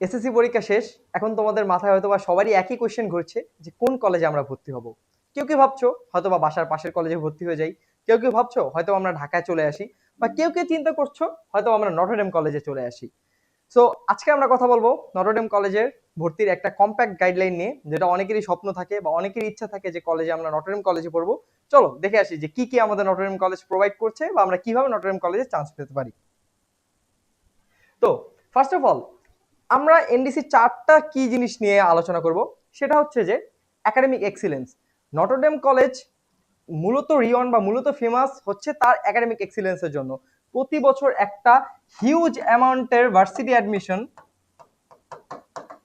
SSC পরীক্ষা শেষ। এখন তোমাদের মাথায় হয়তোবা সবারই একই কোয়েশ্চেন ঘুরছে যে কোন কলেজে আমরা ভর্তি হব। কেউ কেউ ভাবছো হয়তোবা বাসার পাশের কলেজে ভর্তি হয়ে যাই, কেউ কেউ ভাবছো হয়তো আমরা ঢাকায় চলে আসি, বা কেউ কেউ চিন্তা করছো হয়তো আমরা নটরডেম কলেজে চলে আসি। সো আজকে আমরা কথা বলবো নটরডেম কলেজের ভর্তির একটা কম্প্যাক্ট গাইডলাইন নিয়ে, যেটা অনেকেরই স্বপ্ন থাকে বা অনেকেরই ইচ্ছা থাকে যে কলেজে আমরা নটরডেম কলেজে পড়বো। চলো দেখে আসি যে কি কি আমাদের নটরডেম কলেজ প্রোভাইড করছে বা আমরা কিভাবে নটরডেম কলেজে চান্স পেতে পারি। তো ফার্স্ট অফ অল আমরা এনডিসি চারটা কি জিনিস নিয়ে আলোচনা করব। সেটা হচ্ছে যে একাডেমিক এক্সিলেন্স। নটরডেম কলেজ মূলত রিয়ন বা মূলত ফেমাস হচ্ছে তার একাডেমিক এক্সিলেন্সের জন্য। প্রতি বছর একটা হিউজ অ্যামাউন্টের ভার্সিটি অ্যাডমিশন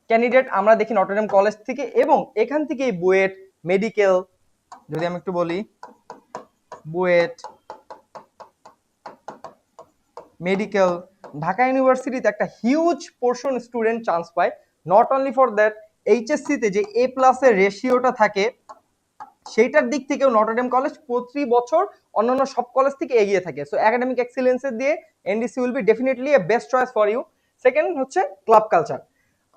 ক্যান্ডিডেট আমরা দেখি নটরডেম কলেজ থেকে, এবং এখান থেকেই বুয়েট, মেডিকেল, যদি আমি একটু বলি বুয়েট, মেডিকেল, ঢাকা ইউনিভার্সিটিতে একটা হিউজ পোর্শন স্টুডেন্ট চান্স পায়। নট অনলি ফর দ্যাট, এইচএসসিতে যে এ প্লাসের রেশিওটা থাকে সেইটার দিক থেকেও নটরডেম কলেজ প্রতি বছর অন্যান্য সব কলেজ থেকে এগিয়ে থাকে। সো একাডেমিক এক্সিলেন্সের দিয়ে NDC will be definitely a best choice for you. Second হচ্ছে ক্লাব কালচার।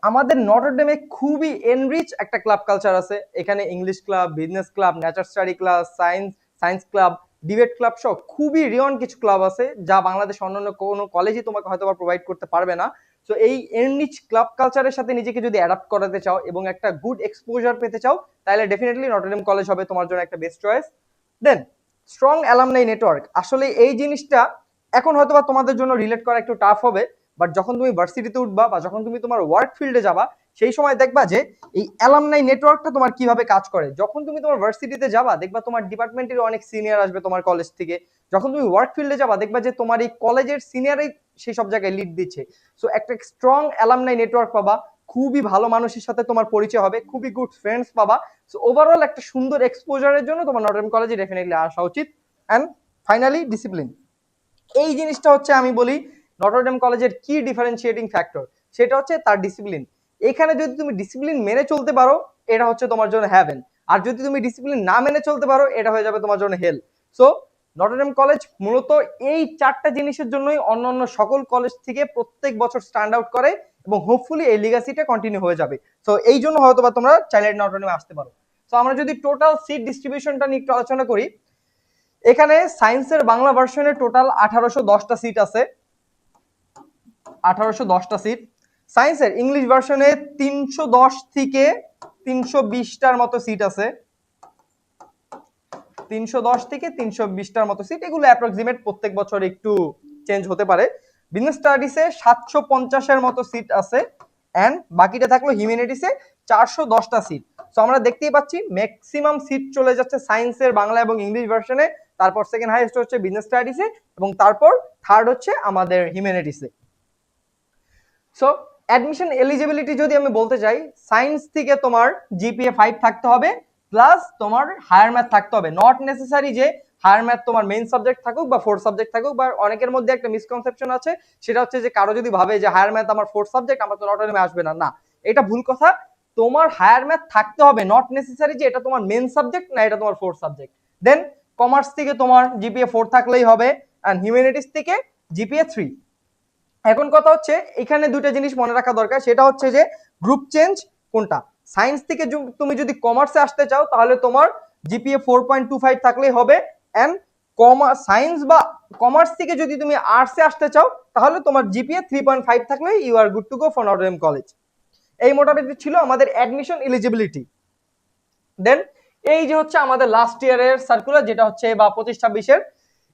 আমাদের নটরডেমে খুবই এনরিচ একটা ক্লাব কালচার আছে। এখানে English club, business club, nature study club, science club, debate club সহ খুবই রিয়ন কিছু ক্লাব আছে যা বাংলাদেশ অন্যান্য কোনো কলেজই তোমাকে হয়তো প্রোভাইড করতে পারবে না। সো এই এনরিচ ক্লাব কালচারের সাথে নিজেকে যদি অ্যাডাপ্ট করাতে চাও এবং একটা গুড এক্সপোজার পেতে চাও, তাহলে ডেফিনেটলি নটরডেম কলেজ হবে তোমার জন্য একটা বেস্ট চয়েস। দেন স্ট্রং অ্যালামনাই নেটওয়ার্ক। আসলে এই জিনিসটা এখন হয়তোবা তোমাদের জন্য রিলেট করা একটু টাফ হবে, বাট যখন তুমি ভার্সিটিতে উঠবা বা যখন তুমি তোমার ওয়ার্ক ফিল্ডে যাবা সেই সময় দেখবা যে এই অ্যালামনাই নেটওয়ার্কটা তোমার কিভাবে কাজ করে। যখন তুমি তোমার ভার্সিটিতে যাবা দেখবা তোমার ডিপার্টমেন্টের অনেক সিনিয়র আসবে তোমার কলেজ থেকে। যখন তুমি ওয়ার্ক ফিল্ডে যাবা দেখবা যে তোমার এই কলেজের সিনিয়রই সেই সব জায়গায় লিড দিচ্ছে। সো একটা স্ট্রং অ্যালামনাই নেটওয়ার্ক পাবা, খুবই ভালো মানুষের সাথে তোমার পরিচয় হবে, খুবই গুড ফ্রেন্ডস পাবা। সো ওভারঅল একটা সুন্দর এক্সপোজারের জন্য তোমার নটরডেম কলেজে ডেফিনেটলি আসা উচিত। And finally discipline. এই জিনিসটা হচ্ছে আমি বলি নটরডেম কলেজের কি ডিফারেন্সিয়েটিং ফ্যাক্টর, সেটা হচ্ছে তার ডিসিপ্লিন। এখানে যদি তুমি ডিসিপ্লিন মেনে চলতে পারো এটা হচ্ছে তোমার জন্য হ্যাভেন, আর যদি তুমি ডিসিপ্লিন না মেনে চলতে পারো এটা হয়ে যাবে তোমার জন্য হেল। সো নটরডেম কলেজ মূলত এই চারটা জিনিসের জন্যই অন্যান্য সকল কলেজ থেকে প্রত্যেক বছর স্ট্যান্ড আউট করে, এবং হোপফুলি এই লিগাসিটা কন্টিনিউ হয়ে যাবে। সো এই জন্য হয়তো বা তোমরা চাইলে নটরডেমে আসতে পারো। সো আমরা যদি টোটাল সিট ডিস্ট্রিবিউশনটা নিয়ে একটু আলোচনা করি, এখানে সায়েন্সের বাংলা ভার্সনে টোটাল 1810টা সিট আছে, 1810টা সিট। সায়েন্সের ইংলিশ ভার্সনে 310 থেকে 320টার মতো সিট আছে, 310 থেকে 320টার মতো সিট। এগুলো অ্যাপ্রক্সিমেট, প্রত্যেক বছর একটু চেঞ্জ হতে পারে। বিজনেস স্টাডিজে 750-এর মতো সিট আছে, এন্ড বাকিটা থাকলো হিউম্যানিটিসে 410টা সিট। সো আমরা দেখতেই পাচ্ছি ম্যাক্সিমাম সিট চলে যাচ্ছে সায়েন্সের বাংলা এবং ইংলিশ ভার্সনে, তারপর সেকেন্ড হাইয়েস্ট হচ্ছে বিজনেস স্টাডিজে, এবং তারপর থার্ড হচ্ছে আমাদের হিউম্যানিটিসে। সো অ্যাডমিশন এলিজিবিলিটি যদি আমি বলতে চাই, সায়েন্স থেকে তোমার জিপিএ 5 থাকতে হবে, প্লাস তোমার হায়ার ম্যাথ থাকতে হবে। নট নেসেসারি যে হায়ার ম্যাথ তোমার মেইন সাবজেক্ট থাকুক বা ফোর্থ সাবজেক্ট থাকুক। বা অনেকের মধ্যে একটা মিসকনসেপশন আছে, সেটা হচ্ছে যে কারো যদি ভাবে যে হায়ার ম্যাথ আমার ফোর্থ সাবজেক্ট, আমার তো নটরডেমে আসবে না, না, এটা ভুল কথা। তোমার হায়ার ম্যাথ থাকতে হবে, নট নেসেসারি যে এটা তোমার মেইন সাবজেক্ট না এটা তোমার ফোর্থ সাবজেক্ট। দেন কমার্স থেকে তোমার জিপিএ 4 থাকলেই হবে, এন্ড হিউম্যানিটিস থেকে জিপিএ 3। এখন কথা হচ্ছে এখানে দুইটা জিনিস মনে রাখা দরকার, সেটা হচ্ছে যে গ্রুপ চেঞ্জ কোনটা। সায়েন্স থেকে তুমি যদি কমার্সে আসতে চাও তাহলে তোমার জিপিএ 4.25 থাকলেই হবে, এন্ড সায়েন্স বা কমার্স থেকে যদি তুমি আর্টসে আসতে চাও তাহলে তোমার জিপিএ 3.5 থাকলে you are good to go for Notre Dame college. এই মোটামুটি ছিল আমাদের অ্যাডমিশন এলিজিবিলিটি। দেন এই যে হচ্ছে আমাদের লাস্ট ইয়ারের সার্কুলার, যেটা হচ্ছে বা 25-26-এর।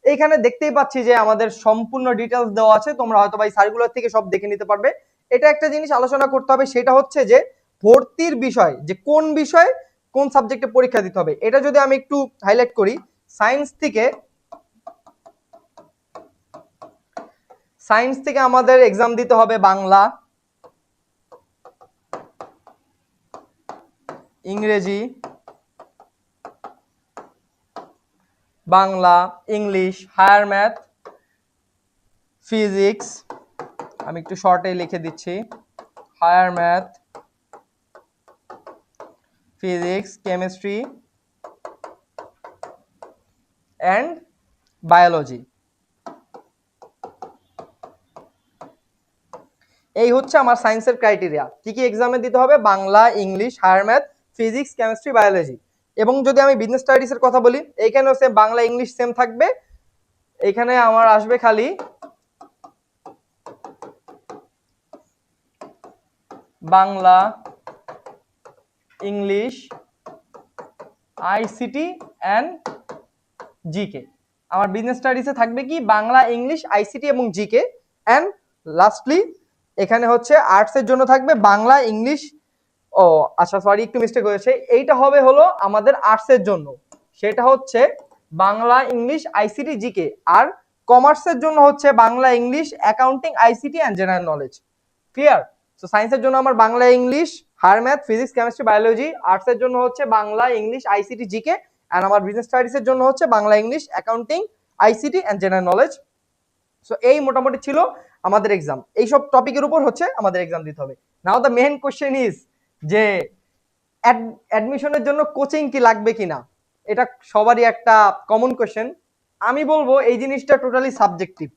এইখানে দেখতেই পাচ্ছি যে আমাদের সম্পূর্ণ ডিটেলস দেওয়া আছে, তোমরা হয়তো এই সার্কুলার থেকে সব দেখে নিতে পারবে। এটা একটা জিনিস আলোচনা করতে হবে, সেটা হচ্ছে যে ভর্তির বিষয়, যে কোন বিষয় কোন সাবজেক্টে পরীক্ষা দিতে হবে। এটা যদি আমি একটু হাইলাইট করি, সায়েন্স থেকে আমাদের এক্সাম দিতে হবে বাংলা, ইংরেজি, Bangla, English, higher math, physics, আমি একটু শর্টে লিখে দিচ্ছি, higher math, physics, chemistry and biology. এই হচ্ছে আমার সায়েন্সের ক্রাইটেরিয়া। কি কি এক্সামে দিতে হবে? Bangla, English, higher math, physics, chemistry, biology. এবং যদি আমি বিজনেস স্টাডিজ এর কথা বলি, এইখানেও সেম বাংলা ইংলিশ সেম থাকবে। এখানে আমার আসবে খালি Bangla, English, ICT and GK. আমার বিজনেস স্টাডিজে থাকবে কি? বাংলা, ইংলিশ, আইসিটি এবং জিকে। অ্যান্ড লাস্টলি এখানে হচ্ছে আর্টসের জন্য থাকবে বাংলা, ইংলিশ, ও আচ্ছা সরি একটু মিস্টেক হয়েছে, এইটা হবে হলো আমাদের আর্টসের জন্য, সেটা হচ্ছে বাংলা, ইংলিশ, আইসিটি, জিকে। আর কমার্সের জন্য হচ্ছে Bangla, English, accounting, ICT and general knowledge. Clear? So সায়েন্সের জন্য আমার Bangla, English, higher math, physics, chemistry, biology. আর্টসের জন্য হচ্ছে Bangla, English, ICT, GK. And আমার বিজনেস স্টাডিজের জন্য হচ্ছে Bangla, English, accounting, ICT and general knowledge. So এই মোটামুটি ছিল আমাদের এক্সাম। এইসব টপিকের উপর হচ্ছে আমাদের এক্সাম দিতে হবে। নাও দ্য মেইন কোশ্চেন ইজ যে অ্যাডমিশনের জন্য কোচিং কি লাগবে কিনা, এটা সবারই একটা কমন কোশ্চেন। আমি বলবো এই জিনিসটা টোটালি সাবজেক্টিভ।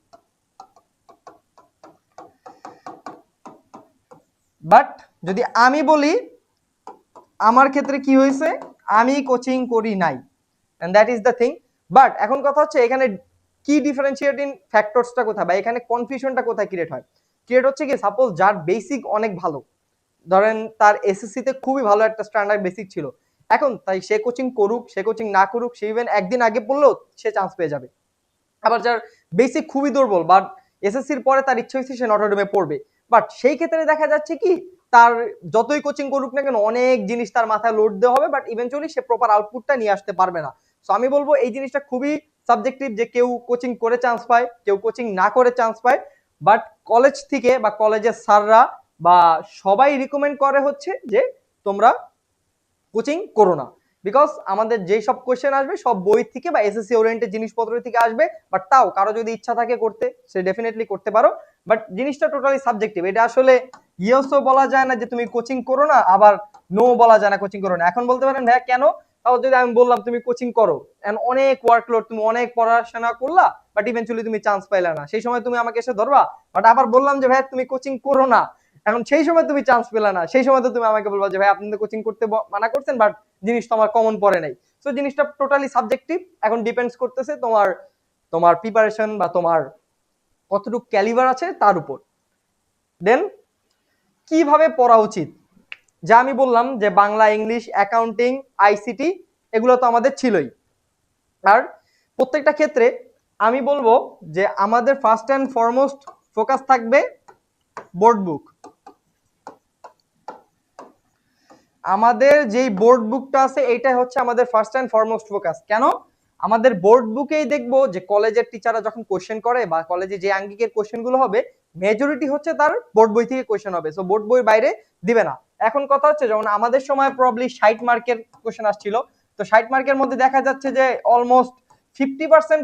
বাট যদি আমি বলি আমার ক্ষেত্রে কি হয়েছে, আমি কোচিং করি নাই, and that is the thing. But এখন কথা হচ্ছে এখানে কি ডিফারেন্সিয়েটিং ফ্যাক্টরসটা কোথায়, বা এখানে কনফিউশনটা কোথায় ক্রিয়েট হয়? ক্রিয়েট হচ্ছে কি, সাপোজ যার বেসিক অনেক ভালো, ধরেন তার এসএসসি তে খুবই ভালো একটা স্ট্যান্ডার্ড বেসিক ছিল, এখন তাই সে কোচিং করুক, সে কোচিং না করুক, সে ইভেন একদিন আগে পড়লেও সে চান্স পেয়ে যাবে। আবার যার বেসিক খুবই দুর্বল, বাট এসএসসির পরে তার ইচ্ছা হয়েছে সে নটরডেমে পড়বে, বাট সেই ক্ষেত্রে দেখা যাচ্ছে কি তার যতই কোচিং করুক না কেন অনেক জিনিস তার মাথায় লোড দেওয়া হবে, বাট ইভেনচুয়ালি সে প্রপার আউটপুটটা নিয়ে আসতে পারবে না। সো আমি বলবো এই জিনিসটা খুবই সাবজেক্টিভ, যে কেউ কোচিং করে চান্স পায়, কেউ কোচিং না করে চান্স পায়। বাট কলেজ থেকে বা কলেজের স্যাররা বা সবাই রিকমেন্ড করে হচ্ছে যে তোমরা কোচিং করো না, বিকজ আমাদের যেই সব কোশ্চেন আসবে সব বই থেকে বা এসএসসি ওরিয়েন্টেড জিনিসপত্র থেকে আসবে। বাট তাও কারো যদি ইচ্ছা থাকে করতে, সে ডেফিনেটলি করতে পারো। বাট জিনিসটা টোটালি সাবজেক্টিভ, এটা আসলে ইয়েসও বলা যায় না যে তুমি কোচিং করো না, আবার নো বলা যায় না কোচিং করো না। এখন বলতে পারেন ভাইয়া কেন? তাও যদি আমি বললাম তুমি কোচিং করো, এন্ড অনেক ওয়ার্কলোড, তুমি অনেক পড়াশোনা করলা, বাট ইভেনচুয়ালি তুমি চান্স পাইলা না, সেই সময় তুমি আমাকে এসে ধরবা? বাট আবার বললাম যে ভাইয়া তুমি কোচিং করো না, এখন সেই সময় তুমি চান্স পেলে না, সেই সময় তো তুমি আমাকে বলবা যে ভাই আপনি তো কোচিং করতে মানা করছেন, বাট জিনিস তো আমার কমন পড়ে নাই। সো জিনিসটা টোটালি সাবজেক্টিভ, এখন ডিপেন্ডস করতেছে তোমার তোমার প্রিপারেশন বা তোমার কতটুকু ক্যালিবার আছে তার উপর। দেন কিভাবে পড়া উচিত, যা আমি বললাম যে বাংলা, ইংলিশ, অ্যাকাউন্টিং, আইসিটি এগুলো তো আমাদের ছিলই। আর প্রত্যেকটা ক্ষেত্রে আমি বলবো যে আমাদের ফার্স্ট অ্যান্ড ফরমোস্ট ফোকাস থাকবে বোর্ড বুক। আমাদের যেই বোর্ড বুকটা আছে এইটাই হচ্ছে আমাদের ফার্স্ট অ্যান্ড ফরমোস্ট ফোকাস। কেন? আমাদের বোর্ড বুকেই দেখবো যে কলেজের টিচাররা যখন কোশ্চেন করে বা কলেজে যে আঙ্গিকের কোশ্চেন গুলো হবে মেজরিটি হচ্ছে তার বোর্ড বই থেকে কোশ্চেন হবে, সো বোর্ড বই বাইরে দিবে না। এখন কথা হচ্ছে যেমন আমাদের সময় প্রবলি 60 মার্কের কোশ্চেন আসছিল, তো 60 মার্কের মধ্যে দেখা যাচ্ছে যে অলমোস্ট 50%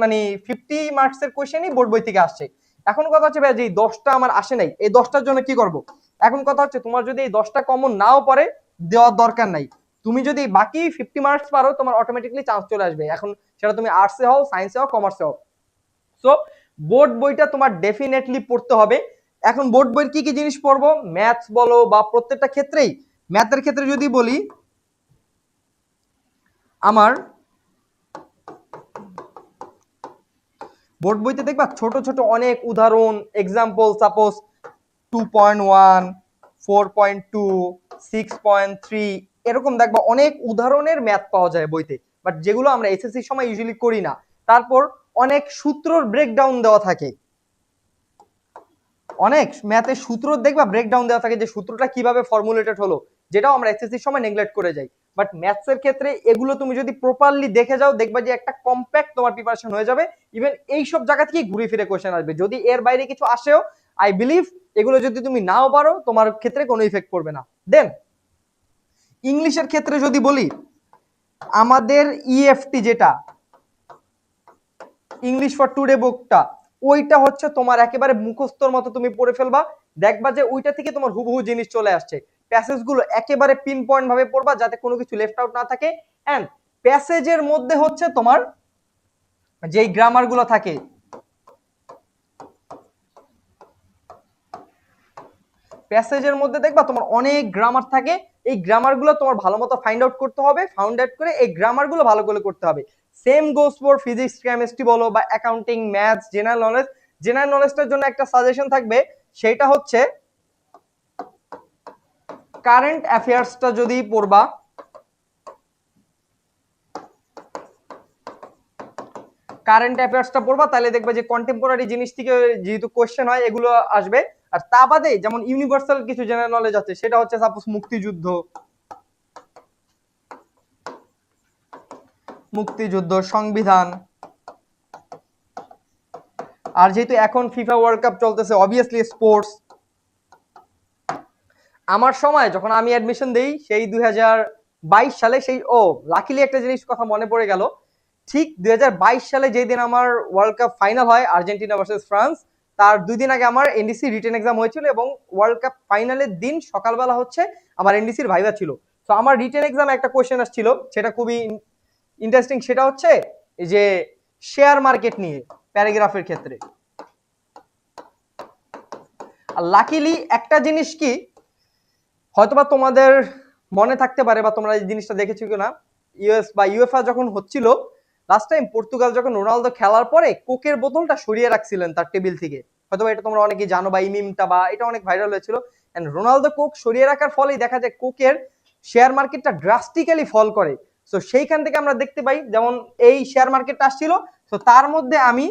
মানে 50 মার্কসের কোশ্চেনই বোর্ড বই থেকে আসছে। এখন কথা হচ্ছে ভাই যে 10টা আমার আসে নাই, এই 10টার জন্য কি করব? এখন কথা হচ্ছে তোমার যদি এই 10টা কমন নাও পড়ে দেওয়ার দরকার নাই, তুমি যদি বাকি 50 মার্কস পারো তোমার অটোমেটিকলি চান্স চলে আসবে, এখন সেটা তুমি আর্টসে হও, সায়েন্সে হও, কমার্সে হও। সো বোর্ড বইটা তোমার ডেফিনেটলি পড়তে হবে। এখন বোর্ড বইয়ের কি কি জিনিস পড়বো? ম্যাথস বলো বা প্রত্যেকটা ক্ষেত্রেই, ম্যাথের ক্ষেত্রে যদি বলি আমার বোর্ড বইতে দেখবা ছোট ছোট অনেক উদাহরণ, এক্সাম্পল, সাপোজ 2.1, 4.2, 6.3 এরকম দেখবা অনেক উদাহরণের ম্যাথ পাওয়া যায় বইতে, বাট যেগুলো আমরা এসএসসির সময় ইউজুয়ালি করি না। তারপর অনেক সূত্রর ব্রেকডাউন দেওয়া থাকে, অনেক ম্যাথের সূত্র দেখবা ব্রেকডাউন দেওয়া থাকে যে সূত্রটা কিভাবে ফর্মুলেটেড হলো, যেটাও আমরা এসএসসির সময় নেগলেক্ট করে যাই। বাট ম্যাথসের ক্ষেত্রে এগুলো তুমি যদি প্রপারলি দেখে যাও দেখবা যে একটা কম্প্যাক্ট তোমার প্রিপারেশন হয়ে যাবে। ইভেন এই সব জায়গা থেকে ঘুরে ফিরে কোশ্চেন আসবে, যদি এর বাইরে কিছু আসেও আই বিলিভ এগুলো যদি তুমি নাও পারো তোমার ক্ষেত্রে কোনো ইফেক্ট পড়বে না। দেন ইংলিশের ক্ষেত্রে যদি বলি, আমাদের ইএফটি যেটা ইংলিশ ফর টুডে বুকটা, ওইটা হচ্ছে তোমার একেবারে মুখস্থর মতো তুমি পড়ে ফেলবা, দেখবা যে ওইটা থেকে তোমার হুবহু জিনিস চলে আসছে। প্যাসেজ গুলো একেবারে পিন পয়েন্ট ভাবে পড়বা যাতে কোনো কিছু লেফট আউট না থাকে। এন্ড প্যাসেজের মধ্যে হচ্ছে তোমার যেই গ্রামার গুলো থাকে, প্যাসেজের মধ্যে দেখবা তোমার অনেক গ্রামার থাকে, এই গ্রামারগুলো তোমার ভালো মতো ফাইন্ড আউট করতে হবে, ফাউন্ড আউট করে এই গ্রামারগুলো ভালো করে করতে হবে। Same goes for physics, chemistry বলো বা accounting, maths, general knowledge. General নলেজটার জন্য একটা সাজেশন থাকবে, সেটা হচ্ছে কারেন্ট অ্যাফেয়ার্সটা যদি পড়বা, কারেন্ট অ্যাফেয়ার্সটা পড়বা তাহলে দেখবে যে কন্টেম্পোরারি জিনিস থেকে যেহেতু কোশ্চেন হয় এগুলো আসবে। আর তা বাদে যেমন ইউনিভার্সাল কিছু জেনারেল নলেজ আছে, সেটা হচ্ছে সাপোজ মুক্তিযুদ্ধ, সংবিধান। আর যেহেতু এখন ফিফা ওয়ার্ল্ড কাপ চলতেছে, অবভিয়াসলি স্পোর্টস। আমার সময় যখন আমি অ্যাডমিশন দেই সেই 2022 সালে, সেই লাকিলি একটা জিনিস কথা মনে পড়ে গেল, ঠিক 2022 সালে যেই দিন আমার ওয়ার্ল্ড কাপ ফাইনাল হয় আর্জেন্টিনা ভার্সেস ফ্রান্স, তার 2 দিন আগে আমার এনডিসি রিটেন এক্সাম হয়েছিল এবং ওয়ার্ল্ড কাপ ফাইনালের দিন সকালবেলা হচ্ছে আমার এনডিসির ভাইভা ছিল। তো আমার রিটেন এক্সামে একটা কোশ্চেন আসছিল, সেটা খুবই ইন্টারেস্টিং, সেটা হচ্ছে এই যে শেয়ার মার্কেট নিয়ে প্যারাগ্রাফের ক্ষেত্রে। আর লাকিলি একটা জিনিস কি হয়তোবা তোমাদের মনে থাকতে পারে বা তোমরা এই জিনিসটা দেখেছো কিনা, ইউএস বা ইউএফএ যখন হচ্ছিল লাস্ট টাইম, পর্তুগাল যখন রোনালদো খেলার পরে কোকের বোতলটা সরিয়ে রাখছিলেন তার টেবিল থেকে, হয়তোবা এটা তোমরা অনেকেই জানো বা এই মিমটা বা এটা অনেক ভাইরাল হয়েছিল। এন্ড রোনালদো কোক সরিয়ে রাখার ফলেই দেখা যায় কোকের শেয়ার মার্কেটটা ড্রাস্টিক্যালি ফল করে। সো সেইখান থেকে আমরা দেখতে পাই যেমন এই শেয়ার মার্কেটটা আসছিল, তো তার মধ্যে আমি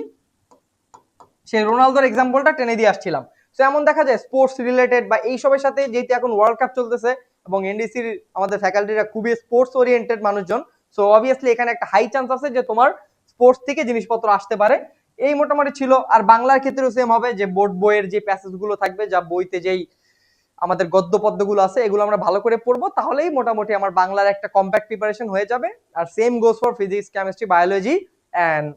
সেই রোনালদোর এক্সাম্পলটা টেনে দিয়ে আসছিলাম। তো এমন দেখা যায় স্পোর্টস রিলেটেড বা এইসবের সাথে, যেহেতু এখন ওয়ার্ল্ড কাপ চলতেছে এবং এনডিসির আমাদের ফ্যাকাল্টিরা খুবই স্পোর্টস ওরিয়েন্টেড মানুষজন, সো অবভিয়াসলি এখানে একটা হাই চান্স আছে যে তোমার স্পোর্টস থেকে জিনিসপত্র আসতে পারে। এই মোটামুটি ছিল। আর বাংলার ক্ষেত্রেও সেম হবে, যে বোর্ড বইয়ের যে প্যাসেজ গুলো থাকবে, যা বইতে যেই আমাদের গদ্য পদ্যগুলো আছে, এগুলো আমরা ভালো করে পড়বো, তাহলেই মোটামুটি আমার বাংলার একটা কম্প্যাক্ট প্রিপারেশন হয়ে যাবে। আর same goes for physics, chemistry, biology and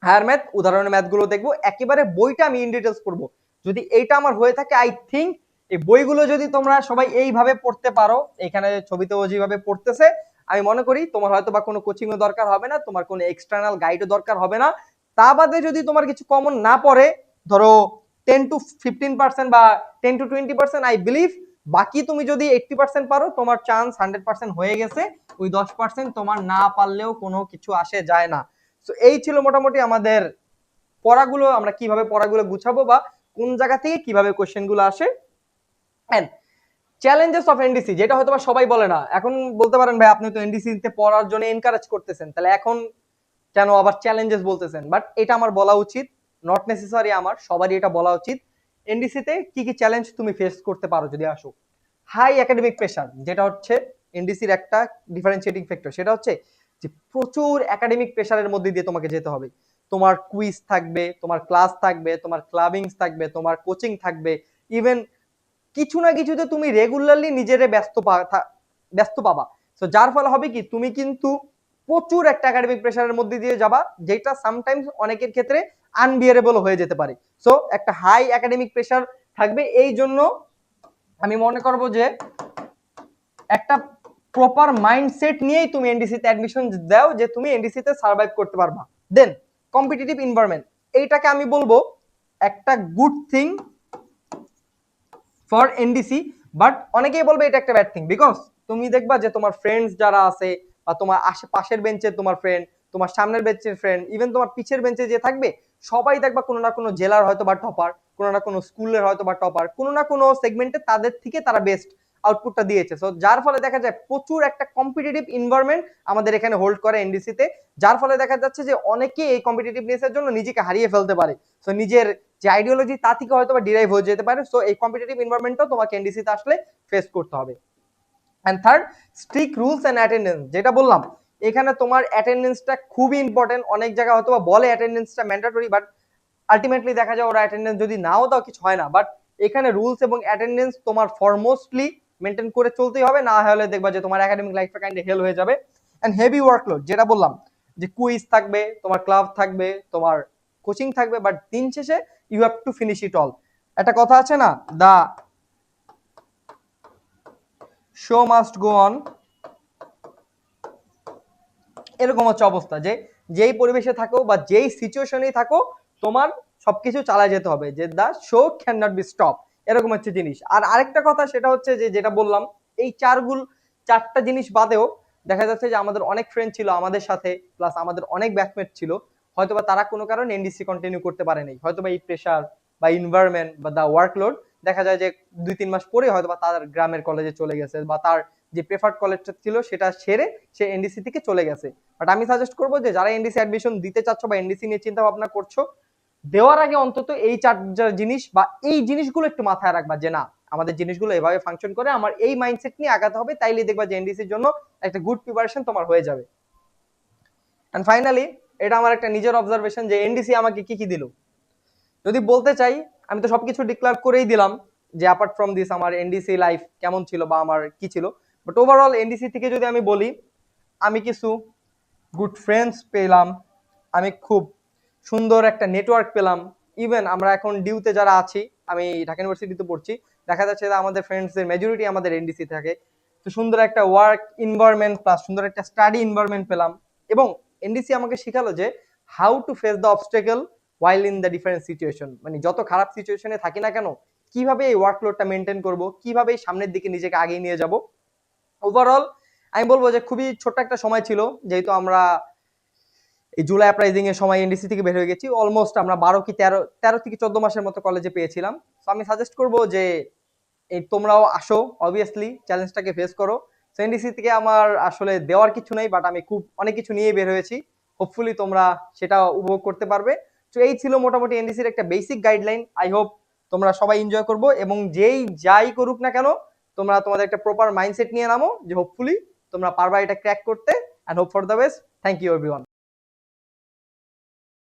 higher math, উদাহরণের ম্যাথগুলো দেখবো, একেবারে বইটা আমি ইন ডিটেলস পড়বো। যদি এইটা আমার হয়ে থাকে, আই থিঙ্ক এই বইগুলো যদি তোমরা সবাই এইভাবে পড়তে পারো, এখানে ছবিতেও যেভাবে পড়তেছে, আমি মনে করি তোমার হয়তো বা কোনো কোচিংও দরকার হবে না, তোমার কোনো এক্সটার্নাল গাইডও দরকার হবে না। তা বাদে যদি তোমার কিছু কমন না পড়ে, ধরো 10 to 15% বা 10 to 20%, আই বিলিভ বাকি তুমি যদি 80% পারো, তোমার চান্স 100% হয়ে গেছে। ওই 10% তোমার না পারলেও কোনো কিছু আসে যায় না। তো এই ছিল মোটামুটি আমাদের পড়াগুলো, আমরা কিভাবে পড়াগুলো গুছাবো বা কোন জায়গা থেকে কিভাবে কোশ্চেন গুলো আসে। এন্ড চ্যালেঞ্জেস অফ এনডিসি, যেটা হয়তো সবাই বলে না। এখন বলতে পারেন ভাই আপনি তো এনডিসি তে পড়ার জন্য এনকারেজ করতেছেন, তাহলে এখন কেন আবার চ্যালেঞ্জেস বলতেছেন? বাট এটা আমার বলা উচিত, নট নেসেসারি, আমার সবারই এটা বলা উচিত। এনডিসি তে কি কি চ্যালেঞ্জ তুমি ফেস করতে পারো যদি আসো? হাই একাডেমিক প্রেশার, যেটা হচ্ছে এনডিসির একটা ডিফারেন্সিয়েটিং ফ্যাক্টর, সেটা হচ্ছে যে প্রচুর একাডেমিক প্রেশারের মধ্যে দিয়ে তোমাকে যেতে হবে। তোমার কুইজ থাকবে, তোমার ক্লাস থাকবে, তোমার ক্লাবিংস থাকবে, তোমার কোচিং থাকবে, ইভেন কিছু না কিছুতে তুমি রেগুলারলি নিজেরে ব্যস্ত পাবা। তো যার ফলে হবে কি, তুমি কিন্তু প্রচুর একটা একাডেমিক প্রেশারের মধ্যে দিয়ে যাবা, যেটা সামটাইমস অনেকের ক্ষেত্রে আনবিয়ারেবল হয়ে যেতে পারে। সো একটা হাই একাডেমিক প্রেশার থাকবে, এই জন্য আমি মনে করব যে একটা প্রপার মাইন্ডসেট নিয়েই তুমি এনডিসি তে অ্যাডমিশন দাও, যে তুমি এনডিসি তে সার্ভাইভ করতে পারবা। দেন কম্পিটিটিভ এনভায়রনমেন্ট, এইটাকে আমি বলবো একটা good thing for NDC, but অনেকেই বলবে এটা একটা ব্যাড থিং, বিকজ তুমি দেখবা যে তোমার ফ্রেন্ডস যারা আছে বা তোমার আশেপাশের বেঞ্চের তোমার ফ্রেন্ড, তোমার সামনের বেঞ্চের ফ্রেন্ড, ইভেন তোমার পিছের বেঞ্চে যে থাকবে, সবাই দেখবা কোনো না কোনো জেলার হয়তো বা টপার, কোনো না কোনো স্কুলের হয়তো বা টপার, কোনো না কোনো সেগমেন্টে তাদের থেকে তারা বেস্ট আউটপুটটা দিয়েছে। সো যার ফলে দেখা যায় প্রচুর একটা কম্পিটিটিভ এনভায়রনমেন্ট আমাদের এখানে হোল্ড করে এনডিসি তে, যার ফলে দেখা যাচ্ছে যে অনেকে এই কম্পিটিটিভনেসের জন্য নিজেকে হারিয়ে ফেলতে পারে। সো নিজের যে আইডিওলজি তা থেকে হয়তো বা ডিরাইভ হয়ে যেতে পারে। সো এই কম্পিটিটিভ এনভায়রনমেন্টটাও তোমাকে এনডিসি তে আসলে ফেস করতে হবে। And third, strict rules and attendance, যেটা বললাম এখানে তোমার অ্যাটেন্ডেন্সটা খুবই ইম্পর্টেন্ট। অনেক জায়গায় হয়তো বা বলে অ্যাটেন্ডেন্সটা ম্যান্ডেটরি, বাট আলটিমেটলি দেখা যায় ওরা অ্যাটেন্ডেন্স যদি নাও দাও কিছু হয় না। বাট এখানে রুলস এবং অ্যাটেন্ডেন্স তোমার ফরমোস্টলি মেনটেন করে চলতেই হবে, না হলে দেখবা যে তোমার একাডেমিক লাইফটা কাইন্ড হেল হয়ে যাবে। এন্ড হেভি ওয়ার্কলোড, যেটা বললাম যে কুইজ থাকবে, তোমার ক্লাব থাকবে, তোমার কোচিং থাকবে, বাট দিন শেষে you have to finish it all. একটা কথা আছে না, the show must go on, এরকম হচ্ছে অবস্থা, যে যেই পরিবেশে থাকো বা যেই সিচুয়েশনেই থাকো, তোমার সবকিছু চালায় যেতে হবে, যে the show can not be stop. এরকম হচ্ছে জিনিস। আর আরেকটা কথা সেটা হচ্ছে যে যেটা বললাম, এই চারটা জিনিস বাদেও দেখা যাচ্ছে যে আমাদের অনেক ফ্রেন্ড ছিল আমাদের সাথে, প্লাস আমাদের অনেক ব্যাচমেট ছিল, হয়তোবা তারা কোনো কারণে এনডিসি কন্টিনিউ করতে পারেনি, হয়তোবা এই প্রেশার বা এনভায়রনমেন্ট বা দা ওয়ার্কলোড, দেখা যায় যে 2-3 মাস পরে হয়তোবা তার গ্রামের কলেজে চলে গেছে, বা তার যে প্রেফার্ড কলেজটা ছিল সেটা সেরে সে এনডিসি থেকে চলে গেছে। বাট আমি সাজেস্ট করবো যে যারা এনডিসি অ্যাডমিশন দিতে চাচ্ছ বা এনডিসি নিয়ে চিন্তা ভাবনা করছো, দেওয়ার আগে অন্তত এই চার জিনিস বা এই জিনিসগুলো একটু মাথায় রাখবা যে না, আমাদের জিনিসগুলো এভাবে ফাংশন করে, আমার এই মাইন্ডসেট নিয়ে আগাতে হবে, তাইলে দেখবা যে এনডিসির জন্য একটা গুড প্রিপারেশন তোমার হয়ে যাবে। এন্ড ফাইনালি, এটা আমার একটা নিজের অবজারভেশন যে এনডিসি আমাকে কি কি দিল। যদি বলতে চাই, আমি তো সবকিছু ডিক্লেয়ার করেই দিলাম যে অ্যাপার্ট ফ্রম দিস আমার এনডিসি লাইফ কেমন ছিল বা আমার কি ছিল। বাট ওভারঅল এনডিসি থেকে যদি আমি বলি, আমি কিছু গুড ফ্রেন্ডস পেলাম, আমি খুব সুন্দর একটা নেটওয়ার্ক পেলাম। ইভেন আমরা এখন ডিউতে যারা আছি, আমি ঢাকা ইউনিভার্সিটিতে পড়ছি, দেখা যাচ্ছে যে আমাদের ফ্রেন্ডসদের মেজরিটি আমাদের এনডিসি থাকে। তো সুন্দর একটা ওয়ার্ক এনভায়রনমেন্ট প্লাস সুন্দর একটা স্টাডি এনভায়রনমেন্ট পেলাম। এবং এনডিসি আমাকে শিখালো যে how to face the obstacle while in the different situation, মানে যত খারাপ সিচুয়েশনে থাকি না কেন, কিভাবে এই ওয়ার্কলোডটা মেনটেন করব, কিভাবে সামনের দিকে নিজেকে আগিয়ে নিয়ে যাব। ওভারঅল আমি বলবো যে খুবই ছোট্ট একটা সময় ছিল, যেহেতু আমরা এই জুলাই আপরাইজিং এর সময় এনডিসি থেকে বের হয়ে গেছি, অলমোস্ট আমরা 12 থেকে 14 মাসের মতো কলেজে পেয়েছিলাম। তো আমি সাজেস্ট করবো যে এই তোমরাও আসো, অবভিয়াসলি চ্যালেঞ্জটাকে ফেস করো। তো এনডিসি থেকে আমার আসলে দেওয়ার কিছু নেই, বাট আমি খুব অনেক কিছু নিয়ে বের হয়েছি, হোপফুলি তোমরা সেটা উপভোগ করতে পারবে। তো এই ছিল মোটামুটি এনডিসির একটা বেসিক গাইডলাইন। আই হোপ তোমরা সবাই এনজয় করবো, এবং যেই যাই করুক না কেন, তোমরা তোমাদের একটা প্রপার মাইন্ডসেট নিয়ে নামো যে হোপফুলি তোমরা পারবা এটা ক্র্যাক করতে। And hope for the best. Thank you everyone.